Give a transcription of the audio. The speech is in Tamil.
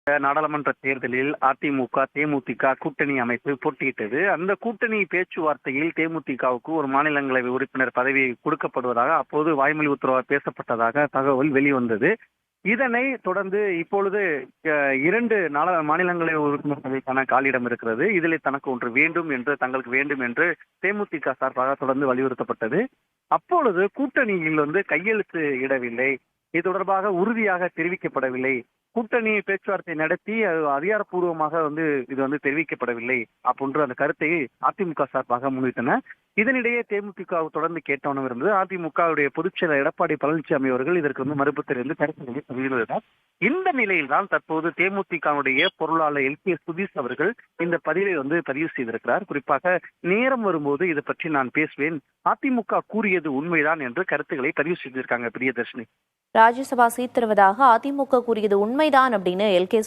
நாடாளுமன்ற தேர்தலில் அதிமுக, தேமுதிக கூட்டணி அமைப்பு போட்டியிட்டது. அந்த கூட்டணி பேச்சுவார்த்தையில் தேமுதிகவுக்கு ஒரு மாநிலங்களவை உறுப்பினர் பதவி கொடுக்கப்படுவதாக அப்போது வாய்மொழி உத்தரவாக பேசப்பட்டதாக தகவல் வெளிவந்தது. இதனை தொடர்ந்து இப்பொழுது 2 மாநிலங்களவை உறுப்பினர் பதவிக்கான காலியிடம் இருக்கிறது. இதிலே தனக்கு ஒன்று வேண்டும் என்று தங்களுக்கு வேண்டும் என்று தேமுதிக சார்பாக தொடர்ந்து வலியுறுத்தப்பட்டது. அப்பொழுது கூட்டணியில் கையெழுத்து இடவில்லை. இது தொடர்பாக உறுதியாக தெரிவிக்கப்படவில்லை. கூட்டணி பேச்சுவார்த்தை நடத்தி அது அதிகாரப்பூர்வமாக இது தெரிவிக்கப்படவில்லை அப்படின்ற அந்த கருத்தை அதிமுக சார்பாக முன்வைத்தனர். இதனிடையே தேமுதிக தொடர்ந்து கேட்டவனம் இருந்தது. அதிமுகவுடைய பொதுச்செயலர் எடப்பாடி பழனிசாமி அவர்கள் இதற்கு மறுப்பு தெரிவித்து கருத்துக்களை பதிவிடுகிறார். இந்த நிலையில் தான் தற்போது தேமுதிகவுடைய பொருளாளர் LK சுதீஷ் அவர்கள் இந்த பதிவை பதிவு செய்திருக்கிறார். குறிப்பாக நேரம் வரும்போது இதை பற்றி நான் பேசுவேன், அதிமுக கூறியது உண்மைதான் என்று கருத்துக்களை பதிவு செய்திருக்காங்க. பிரியதர்ஷினி, ராஜ்யசபா சீட் தருவதாக அதிமுக கூறியது உண்மைதான் அப்படின்னு LK